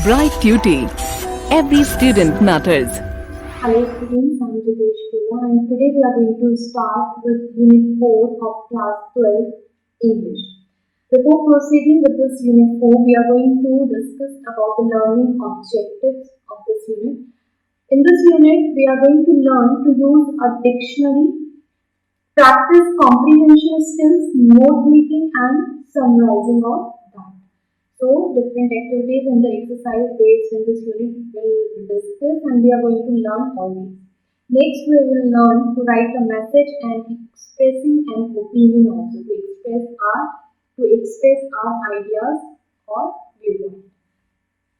Bright Tuty. Every student matters. Hello students, I'm Jitesh Kula and today we are going to start with Unit 4 of Class 12 English. Before proceeding with this Unit 4, we are going to discuss about the learning objectives of this unit. In this unit, we are going to learn to use a dictionary, practice comprehension skills, note making and summarizing of that. So, different activities and the exercise based in this unit will discuss and we are going to learn all these. Next, we will learn to write a message and expressing an opinion also to express our ideas or viewpoint.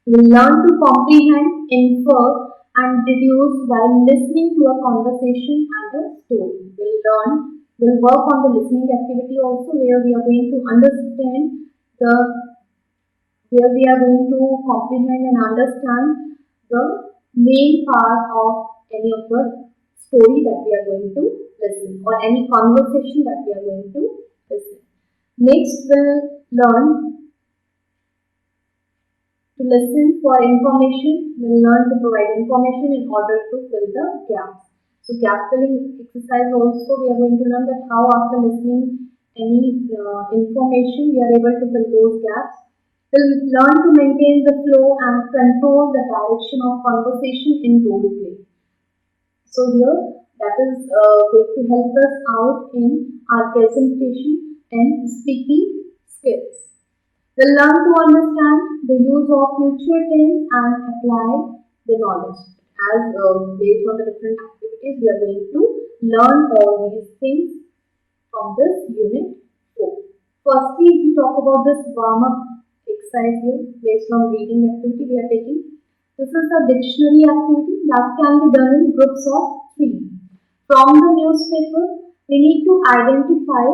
We will learn to comprehend, infer and deduce while listening to a conversation and a story. We'll work on the listening activity also where we are going to understand where we are going to comprehend and understand the main part of any of the story that we are going to listen or any conversation that we are going to listen. Next, we'll learn to listen for information. We'll learn to provide information in order to fill the gaps. So, gap filling exercise also we are going to learn that how after listening any information we are able to fill those gaps. We'll learn to maintain the flow and control the direction of conversation in role play. So here that is going to help us out in our presentation and speaking skills. We'll learn to understand the use of future tense and apply the knowledge. As based on the different activities, we are going to learn all these things from this unit 4. Firstly, if we talk about this warm-up exercise here based on reading activity we are taking. This is a dictionary activity that can be done in groups of 3. From the newspaper, we need to identify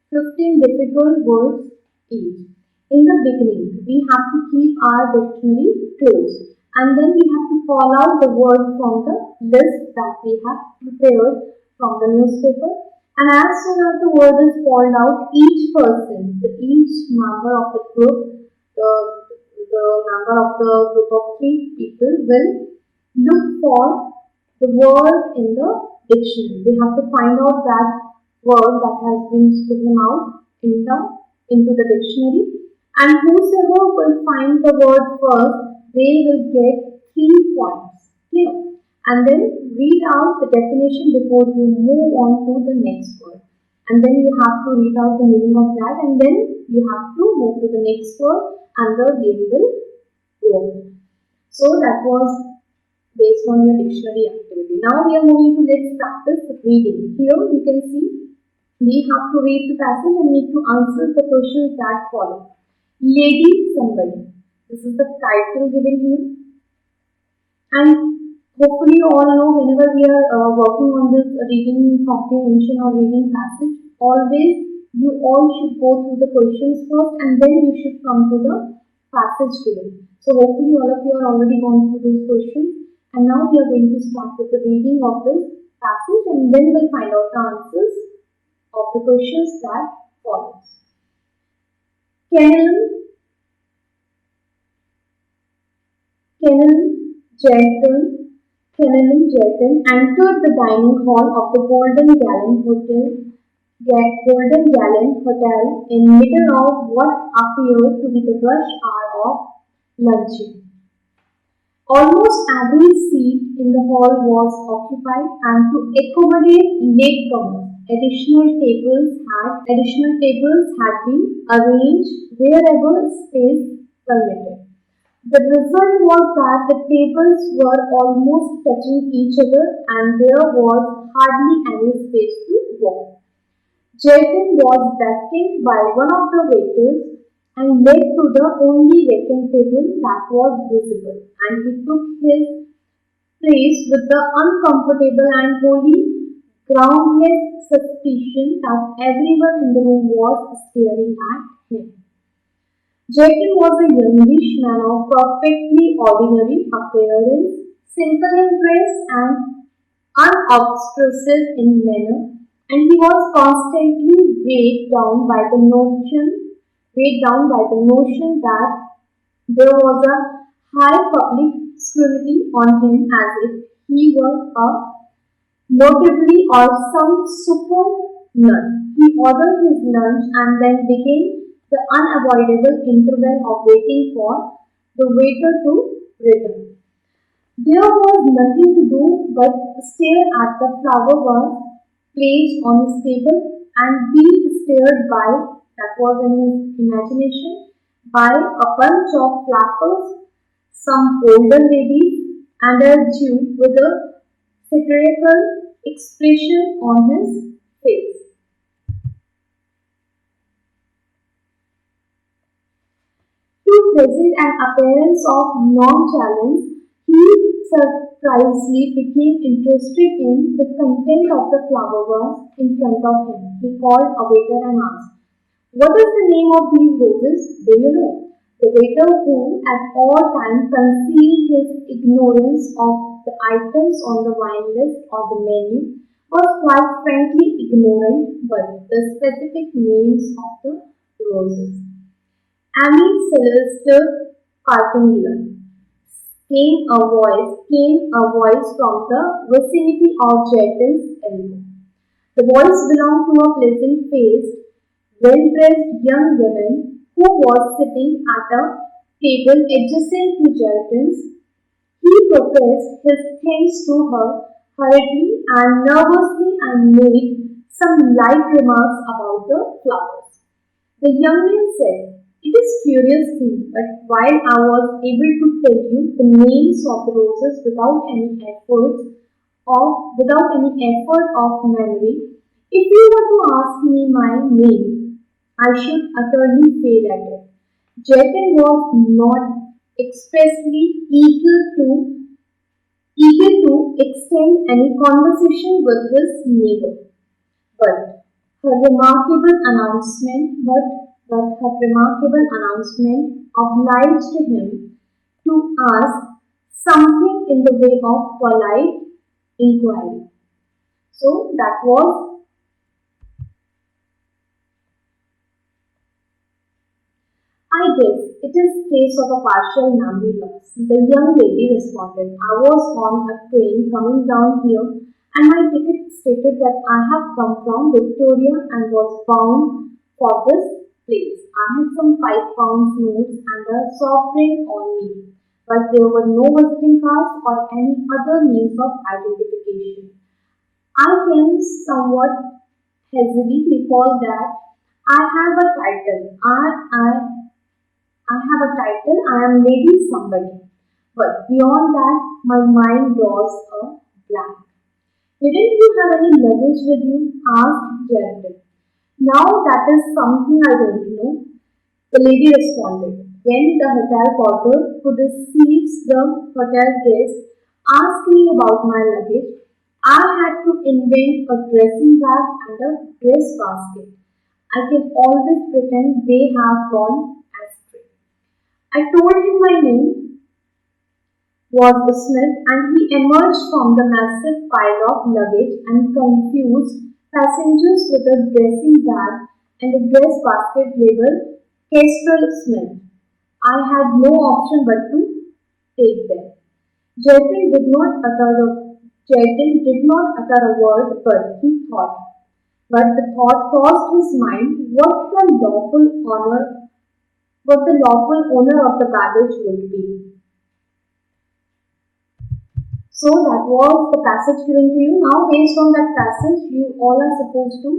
15 difficult words each. In the beginning, we have to keep our dictionary closed and then we have to call out the word from the list that we have prepared from the newspaper. And as soon as the word is called out, each member of the group, the member of the group of 3 people will look for the word in the dictionary. They have to find out that word that has been spoken out into the dictionary. And whosoever will find the word first, they will get 3 points. Clear? And then read out the definition before you move on to the next word. And then you have to read out the meaning of that and then you have to move to the next word and the game will go on. So that was based on your dictionary activity. Now we are moving to let's practice reading. Here you can see we have to read the passage and need to answer the questions that follow. Lady somebody. This is the title given here. And hopefully you all know whenever we are working on this reading comprehension or reading passage, always you all should go through the questions first and then you should come to the passage given. So hopefully all of you are already gone through those questions and now we are going to start with the reading of this passage and then we'll find out the answers of the questions that follows. Kenelm Jerton entered the dining hall of the Golden Gallon Hotel in middle of what appeared to be the rush hour of luncheon. Almost every seat in the hall was occupied and to accommodate latecomers, additional tables had been arranged wherever space permitted. The result was that the tables were almost touching each other and there was hardly any space to walk. Jerton was beckoned by one of the waiters and led to the only vacant table that was visible and he took his place with the uncomfortable and wholly groundless suspicion that everyone in the room was staring at him. Jerton was a youngish man of perfectly ordinary appearance, simple in dress and unobtrusive in manner, and he was constantly weighed down by the notion that There was a high public scrutiny on him as if he were a notably or some super nut. He ordered his lunch and then began the unavoidable interval of waiting for the waiter to return. There was nothing to do but stare at the flower vase placed on his table and be stared by, that was in his imagination, by a bunch of flappers, some older ladies, and a Jew with a satirical expression on his face. To present an appearance of nonchalance, he surprisingly became interested in the content of the flower vase in front of him. He called a waiter and asked, "What is the name of these roses? Do you know?" The waiter, who at all times concealed his ignorance of the items on the wine list or the menu, was quite frankly ignorant but the specific names of the roses. Amy Sylvester Particular came a voice from the vicinity of Jetton's elbow. The voice belonged to a pleasant-faced, well-dressed young woman who was sitting at a table adjacent to Jetton's. He professed his thanks to her hurriedly and nervously and made some light remarks about the flowers. The young man said, "It is curious thing, but while I was able to tell you the names of the roses without any effort of memory, if you were to ask me my name, I should utterly fail at it." Japan was not expressly eager to extend any conversation with his neighbor. But her remarkable announcement, but her remarkable announcement obliged him to ask something in the way of polite inquiry. So that was, "I guess it is case of a partial memory loss," the young lady responded. "I was on a train coming down here and my ticket stated that I have come from Victoria and was bound for this place. I had some £5 notes and a sovereign on me, but there were no visiting cards or any other means of identification. I can somewhat hazily recall that I have a title. I have a title. I am Lady Somebody. But beyond that, my mind draws a blank." "Didn't you have any luggage with you?" asked Jared. "Now that is something I don't know," the lady responded. "When the hotel porter who receives the hotel guests asked me about my luggage, I had to invent a dressing bag and a dress basket. I can always pretend they have gone astray. I told him my name was Smith, and he emerged from the massive pile of luggage and confused passengers with a dressing bag and a dress basket labeled Kestrel Smith. I had no option but to take them." Jayden did not utter a word, but he thought. But the thought crossed his mind what the lawful owner of the baggage would be. So that was the passage given to you. Now, based on that passage, you all are supposed to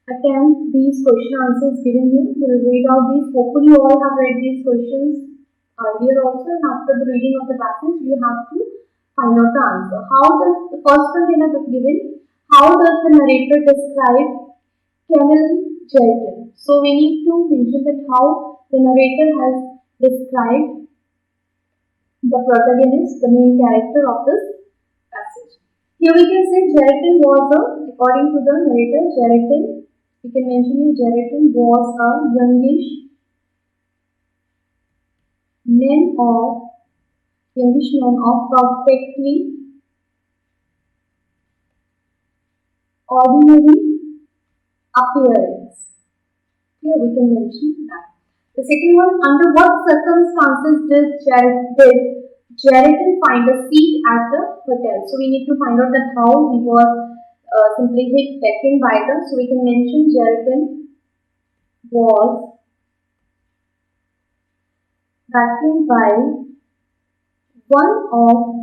attempt these question answers given here. We'll read out these. Hopefully, you all have read these questions earlier also, and after the reading of the passage, you have to find out the answer. How does the first one they have given? How does the narrator describe Camel Jelton? So we need to mention that how the narrator has described the protagonist, the main character of this passage. Here we can say Jelton was according to the narrator, Jelton, we can mention here Jelton was a youngish man of perfectly ordinary appearance. Here we can mention that. The second one, under what circumstances did Jerriton find a seat at the hotel? So we need to find out that how he was simply hit taken by the. So we can mention Jerriton was taken by one of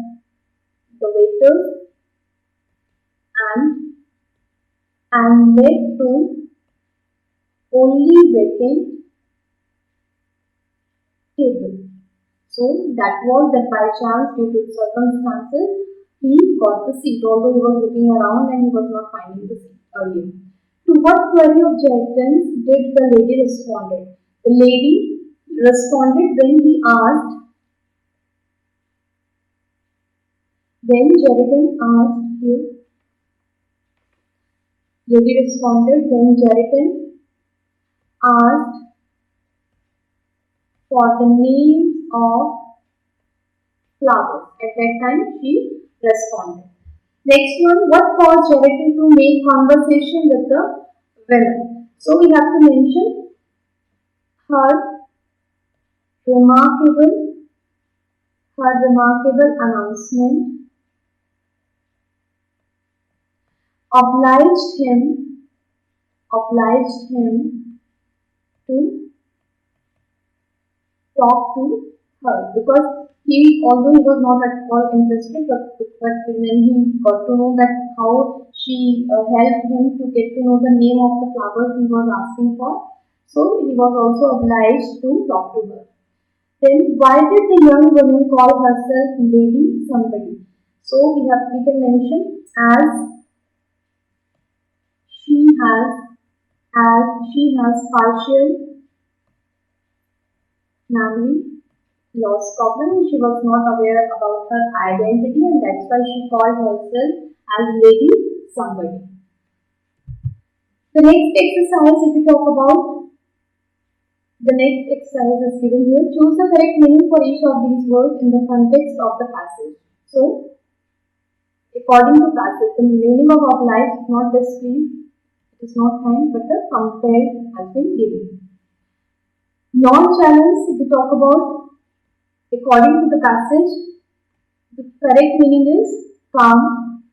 the waiters and led to only vacant table. So that was that by chance, due to circumstances, he got the seat, although he was looking around and he was not finding the seat earlier. To what query of Jerriton's did the lady responded? The lady responded when he asked, when Jerriton asked you, lady responded when Jerriton asked for the names of flowers. At that time, she responded. Next one, what caused Jerriton to make conversation with the women? So we have to mention her remarkable announcement obliged him to talk to her, because although he was not at all interested, but when he got to know that how she helped him to get to know the name of the flowers he was asking for, so he was also obliged to talk to her. Then why did the young woman call herself Lady Somebody? So we can mention as she has partial memory loss problem. She was not aware about her identity, and that's why she called herself as Lady Somebody. The next exercise, if we talk about, the next exercise is given here. Choose the correct meaning for each of these words in the context of the passage. So, according to passage, the meaning of obliged, not displeased, it is not kind, but the compelled has been given. Non-challenge, if we talk about, according to the passage, the correct meaning is calm.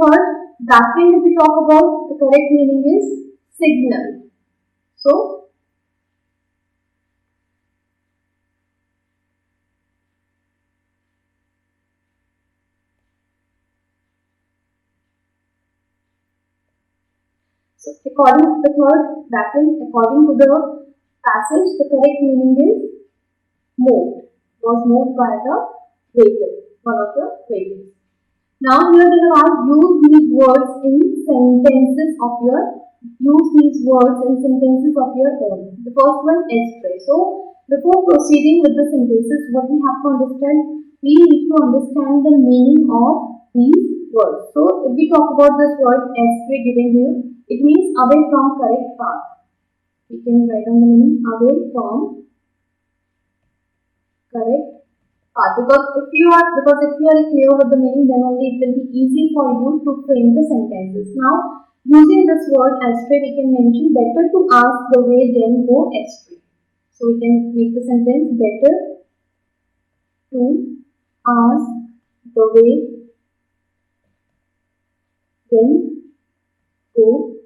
Third, backhand, if we talk about, the correct meaning is signal. So, according to the third backhand, according to the passage, the correct meaning is moved. Was moved by the waiter, one of the waiters. Now here they have asked, use these words in sentences of your own. The first one, astray. So before proceeding with the sentences, what we have to understand, we need to understand the meaning of these words. So if we talk about this word astray given here, it means away from correct path. We can write down the meaning, away from correct path. Because if you are clear with the meaning, then only it will be easy for you to frame the sentences. Now, using this word astray, we can mention better to ask the way than go astray. So we can make the sentence better to ask the way than go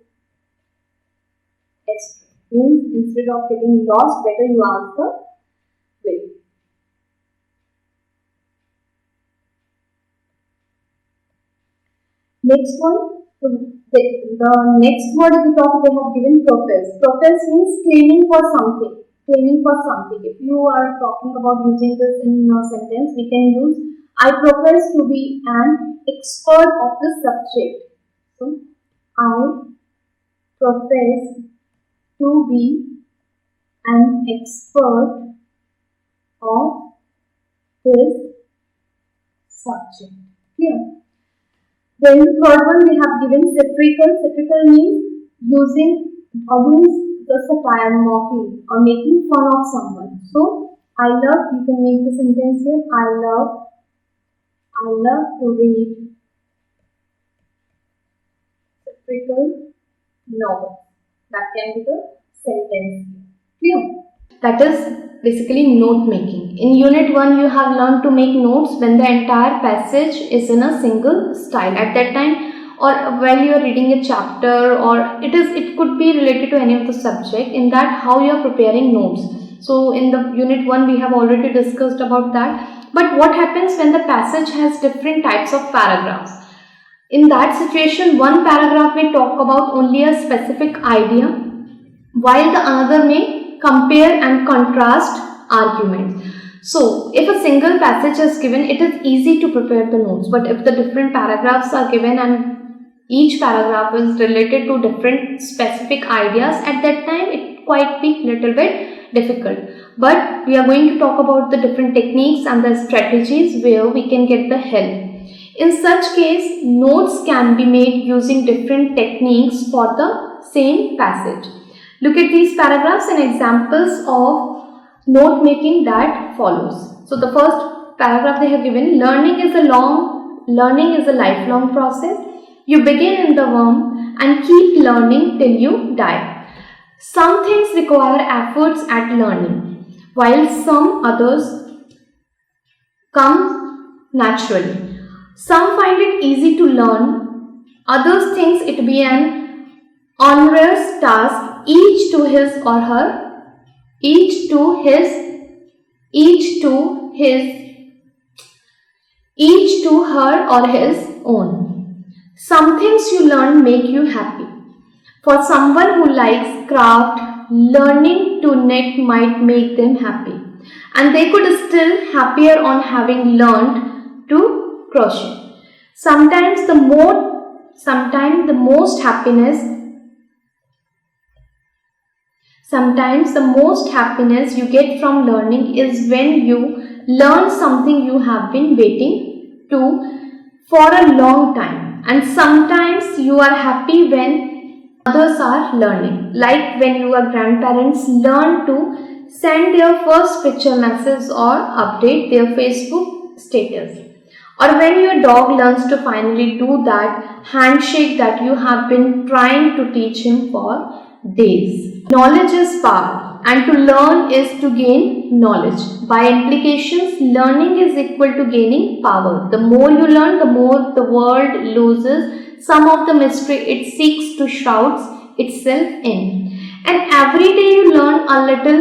astray. Means instead of getting lost, better you ask the way. Next one, the next word we talk, they have given profess. Profess means claiming for something. If you are talking about using this in a sentence, we can use, I profess to be an expert of the subject. So, I profess to be an expert of this subject. Clear? Then the third one we have given satirical. Satirical means using or doing the satire, mocking or making fun of someone. So I love, you can make the sentence here, I love to read satirical novels. That can be the sentence here. Clear? That is basically note making. In unit 1 you have learned to make notes when the entire passage is in a single style. At that time, or while you are reading a chapter, or it could be related to any of the subject, in that how you are preparing notes. So in the unit 1 we have already discussed about that. But what happens when the passage has different types of paragraphs? In that situation, one paragraph may talk about only a specific idea, while the another may compare and contrast arguments. So if a single passage is given, it is easy to prepare the notes. But if the different paragraphs are given and each paragraph is related to different specific ideas, at that time it quite be little bit difficult. But we are going to talk about the different techniques and the strategies where we can get the help. In such case, notes can be made using different techniques for the same passage. Look at these paragraphs and examples of note making that follows. So the first paragraph they have given, learning is a lifelong process. You begin in the womb and keep learning till you die. Some things require efforts at learning, while some others come naturally. Some find it easy to learn, others think it be an onerous task, each to her or his own. Some things you learn make you happy. For someone who likes craft, learning to knit might make them happy, and they could still happier on having learned to crochet. Sometimes the most happiness you get from learning is when you learn something you have been waiting to for a long time. And sometimes you are happy when others are learning, like when your grandparents learn to send their first picture message or update their Facebook status, or when your dog learns to finally do that handshake that you have been trying to teach him for days. Knowledge is power, and to learn is to gain knowledge. By implications, learning is equal to gaining power. The more you learn, the more the world loses some of the mystery it seeks to shroud itself in. And every day you learn a little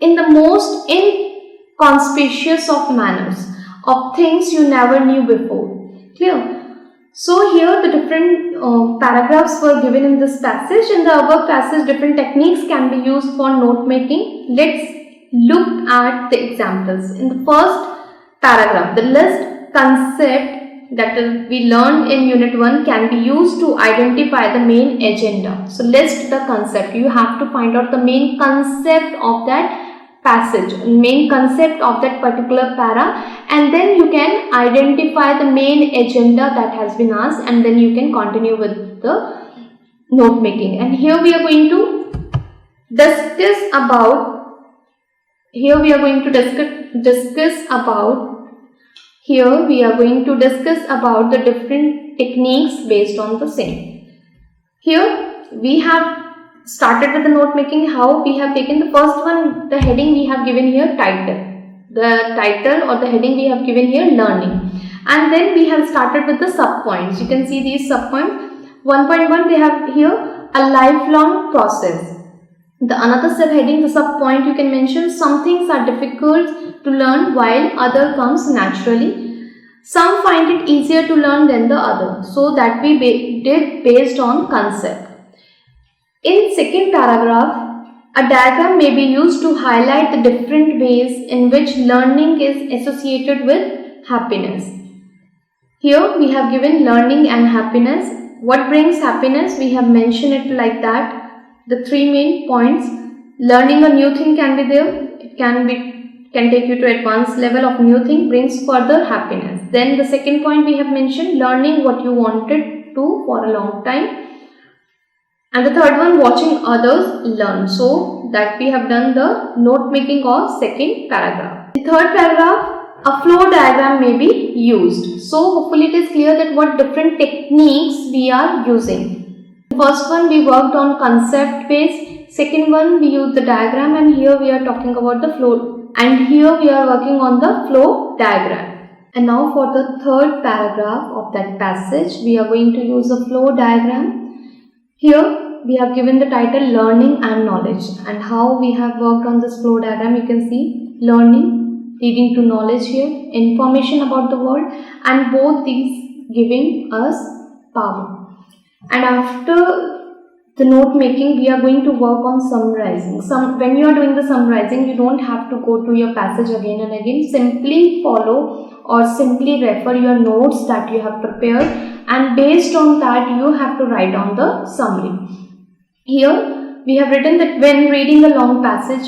in the most inconspicuous of manners, of things you never knew before. Clear? So here the different paragraphs were given in this passage. In the above passage, different techniques can be used for note making. Let's look at the examples. In the first paragraph, the list concept that we learned in unit 1 can be used to identify the main agenda. So list the concept. You have to find out the main concept of that passage, main concept of that particular para, and then you can identify the main agenda that has been asked, and then you can continue with the note making. And here we are going to discuss about the different techniques based on the same. Here we have started with the note making. How we have taken the first one, the heading we have given here title. The title or the heading we have given here learning. And then we have started with the sub points. You can see these sub points. 1.1 they have here a lifelong process. The another subheading, the sub point you can mention, some things are difficult to learn while other comes naturally. Some find it easier to learn than the other. So that we did based on concept. In second paragraph, a diagram may be used to highlight the different ways in which learning is associated with happiness. Here we have given learning and happiness. What brings happiness? We have mentioned it like that. The three main points. Learning a new thing can be there. It can take you to advanced level of new thing, brings further happiness. Then the second point we have mentioned, learning what you wanted to for a long time. And the third one, watching others learn. So that we have done the note making of second paragraph. In third paragraph, a flow diagram may be used. So hopefully it is clear that what different techniques we are using. First one we worked on concept based. Second one, we use the diagram, and here we are talking about the flow, and here we are working on the flow diagram. And now for the third paragraph of that passage, we are going to use a flow diagram. Here we have given the title Learning and Knowledge, and how we have worked on this flow diagram. You can see learning leading to knowledge here, information about the world, and both these giving us power. And after the note making, we are going to work on summarizing. When you are doing the summarizing, you don't have to go to your passage again and again. Simply follow or simply refer your notes that you have prepared, and based on that you have to write on the summary. Here we have written that when reading a long passage,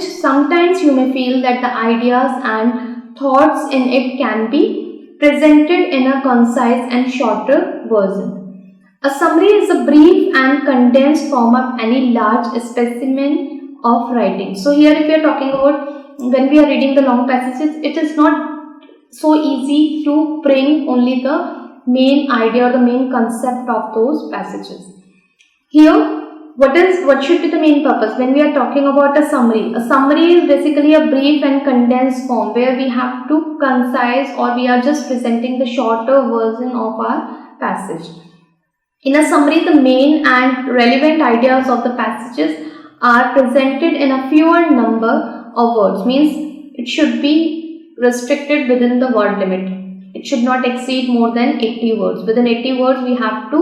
sometimes you may feel that the ideas and thoughts in it can be presented in a concise and shorter version. A summary is a brief and condensed form of any large specimen of writing. So here if we are talking about when we are reading the long passages, it is not so easy to bring only the main idea or the main concept of those passages. Here, what should be the main purpose when we are talking about a summary? A summary is basically a brief and condensed form where we have to concise, or we are just presenting the shorter version of our passage. In a summary, the main and relevant ideas of the passages are presented in a fewer number of words. Means it should be restricted within the word limit. It should not exceed more than 80 words. Within 80 words, we have to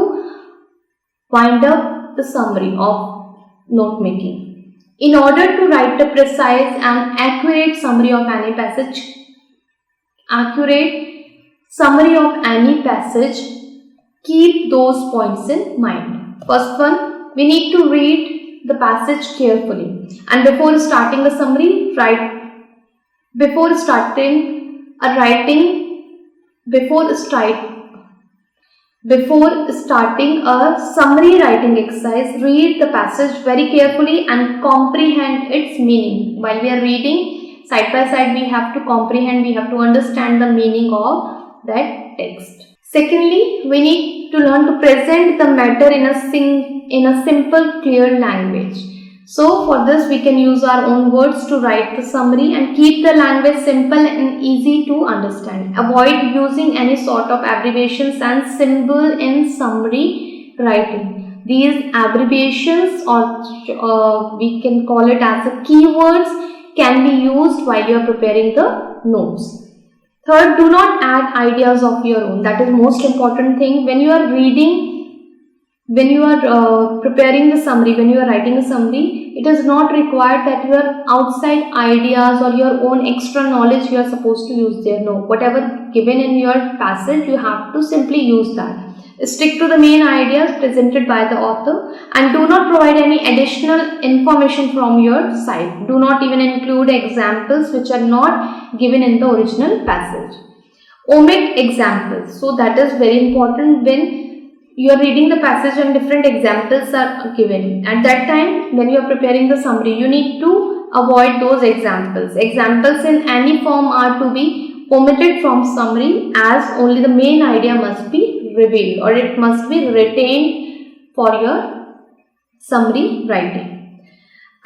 wind up the summary of note making. In order to write a precise and accurate summary of any passage, keep those points in mind. First one, we need to read the passage carefully, and before starting a summary, before starting a summary writing exercise, read the passage very carefully and comprehend its meaning. While we are reading, side by side we have to comprehend, we have to understand the meaning of that text. Secondly, we need to learn to present the matter in a simple, clear language. So for this we can use our own words to write the summary and keep the language simple and easy to understand. Avoid using any sort of abbreviations and symbol in summary writing. These abbreviations, or we can call it as a keywords, can be used while you are preparing the notes. Third, do not add ideas of your own. That is most important thing. When you are reading, when you are preparing the summary, when you are writing a summary, it is not required that your outside ideas or your own extra knowledge you are supposed to use there. No, whatever given in your passage, you have to simply use that. Stick to the main ideas presented by the author, and do not provide any additional information from your side. Do not even include examples which are not given in the original passage. Omit examples. So that is very important. When you are reading the passage and different examples are given, at that time when you are preparing the summary, you need to avoid those examples. Examples in any form are to be omitted from summary, as only the main idea must be revealed, or it must be retained for your summary writing.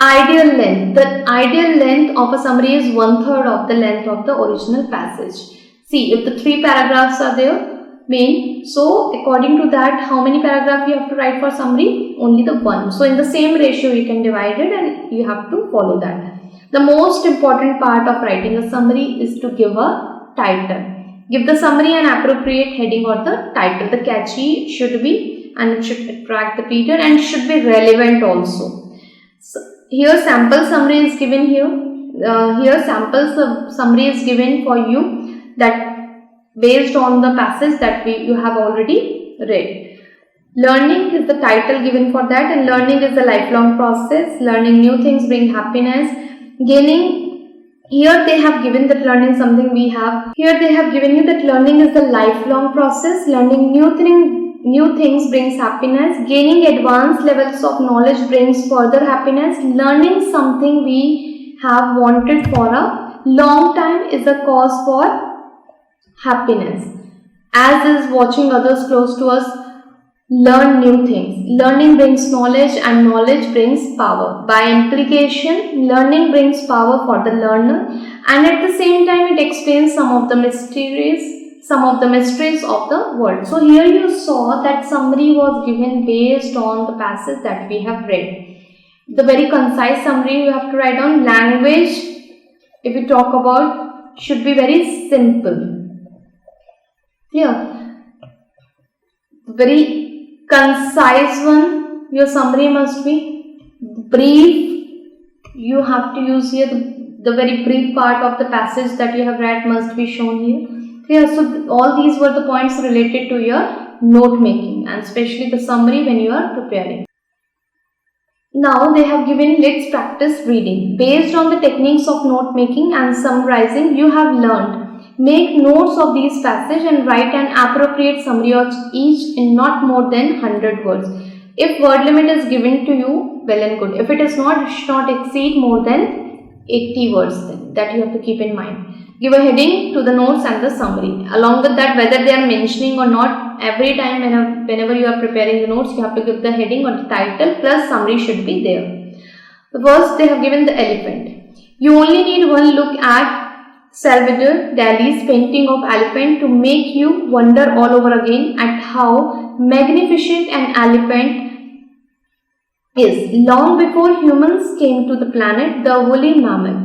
Ideal length. The ideal length of a summary is 1/3 of the length of the original passage. See, if the 3 paragraphs are there, main, so according to that, how many paragraphs you have to write for summary? Only the 1. So in the same ratio you can divide it, and you have to follow that. The most important part of writing a summary is to give a title. Give the summary an appropriate heading or the title. The catchy should be, and it should attract the reader, and should be relevant also. So here sample summary is given here. Summary is given for you, that based on the passage that you have already read. Learning is the title given for that, and learning is a lifelong process. Learning new things bring happiness. Gaining. Here they have given that learning something we have. Here they have given you that learning is the lifelong process. Learning new things brings happiness. Gaining advanced levels of knowledge brings further happiness. Learning something we have wanted for a long time is a cause for happiness. As is watching others close to us learn new things. Learning brings knowledge and knowledge brings power. By implication, learning brings power for the learner, and at the same time it explains some of the mysteries of the world. So here you saw that summary was given based on the passage that we have read. The very concise summary you have to write down. Language, if we talk about, should be very simple. Clear? Very concise one. Your summary must be brief. You have to use here the very brief part of the passage that you have read must be shown here. Clear? So all these were the points related to your note making, and especially the summary when you are preparing. Now they have given let's practice reading. Based on the techniques of note making and summarizing you have learned, make notes of these passages and write an appropriate summary of each in not more than 100 words. If word limit is given to you, well and good. If it is not, it should not exceed more than 80 words then. That you have to keep in mind. Give a heading to the notes and the summary. Along with that, whether they are mentioning or not, every time whenever you are preparing the notes, you have to give the heading or the title plus summary should be there. The first they have given the elephant. You only need one look at Salvador Dali's painting of elephant to make you wonder all over again at how magnificent an elephant is. Long before humans came to the planet, the woolly mammoth,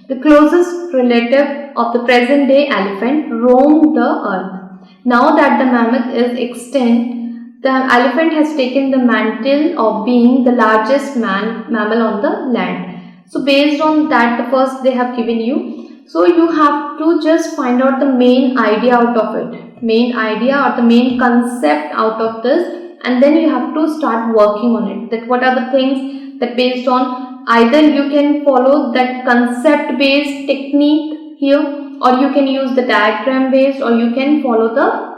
the closest relative of the present day elephant, roamed the earth. Now that the mammoth is extinct, the elephant has taken the mantle of being the largest mammal on the land. So based on that, the first they have given you. So you have to just find out the main idea out of it, main idea or the main concept out of this, and then you have to start working on it. That what are the things that based on, either you can follow that concept based technique here, or you can use the diagram based, or you can follow the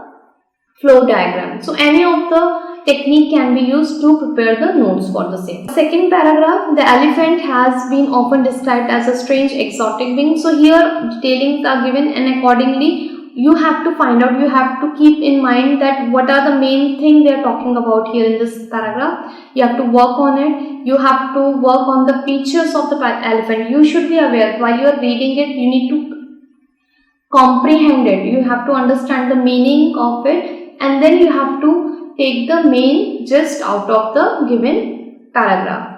flow diagram. So any of the technique can be used to prepare the notes for the same. Second paragraph, the elephant has been often described as a strange exotic being. So here detailings are given, and accordingly you have to find out, you have to keep in mind that what are the main thing they are talking about here in this paragraph. You have to work on it. You have to work on the features of the elephant. You should be aware while you are reading it, you need to comprehend it. You have to understand the meaning of it, and then you have to take the main gist out of the given paragraph.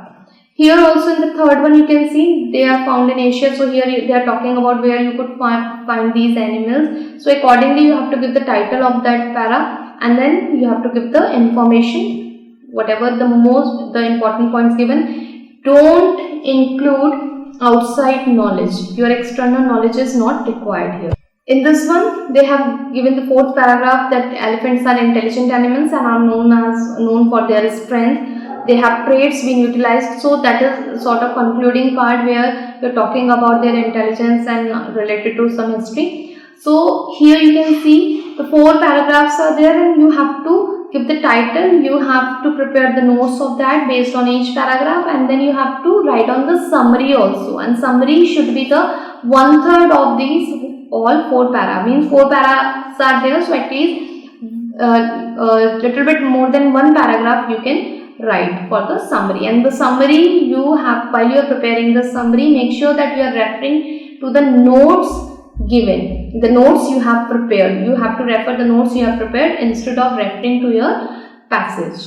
Here also in the third one you can see they are found in Asia. So here they are talking about where you could find these animals. So accordingly you have to give the title of that para, and then you have to give the information, whatever the important points given. Don't include outside knowledge. Your external knowledge is not required here. In this one, they have given the fourth paragraph that elephants are intelligent animals and are known for their strength. They have traits being utilized. So that is sort of concluding part where you're talking about their intelligence and related to some history. So here you can see the 4 paragraphs are there, and you have to give the title. You have to prepare the notes of that based on each paragraph, and then you have to write on the summary also. And summary should be the 1/3 of these. All 4 para, means 4 paras are there, so at least little bit more than 1 paragraph you can write for the summary. And the summary you have, while you are preparing the summary, make sure that you are referring to the notes given, the notes you have prepared. You have to refer the notes you have prepared instead of referring to your passage.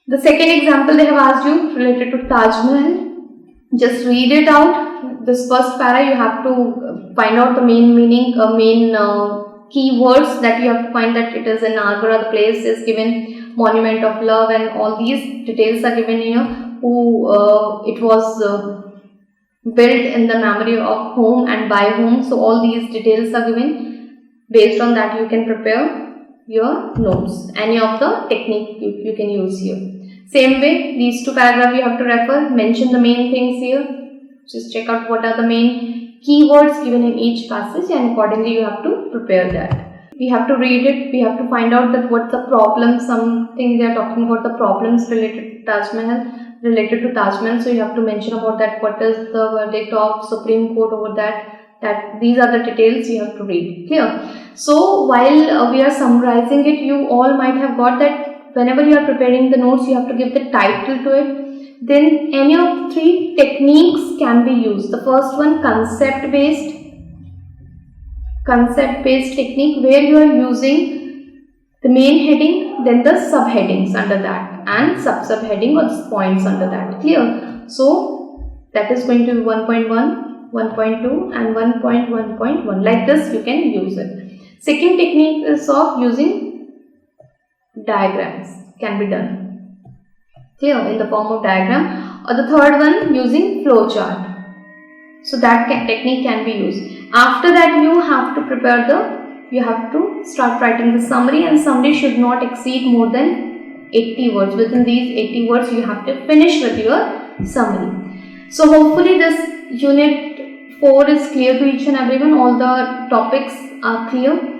The second example they have asked you related to Taj Mahal. Just read it out. This first para you have to find out the main meaning, keywords that you have to find, that it is in Agra, the place is given, monument of love, and all these details are given here. Who it was built in the memory of whom and by whom. So all these details are given. Based on that you can prepare your notes. Any of the technique you can use here. Same way, these 2 paragraphs you have to refer, mention the main things here. Just check out what are the main keywords given in each passage, and accordingly you have to prepare that. We have to read it, we have to find out that what's the problem, something they are talking about the problems related to Taj Mahal, so you have to mention about that, what is the verdict of Supreme Court over that these are the details you have to read. Clear? So while we are summarizing it, you all might have got that whenever you are preparing the notes, you have to give the title to it. Then any of the three techniques can be used. The first one, concept based technique, where you are using the main heading, then the subheadings under that, and subheading or points under that. Clear? So that is going to be 1.1, 1.2 and 1.1.1. Like this you can use it. Second technique is of using diagrams, can be done. Clear? In the form of diagram. Or the third one, using flowchart. So that technique can be used. After that, you have to you have to start writing the summary, and summary should not exceed more than 80 words. Within these 80 words, you have to finish with your summary. So hopefully this unit 4 is clear to each and everyone. All the topics are clear.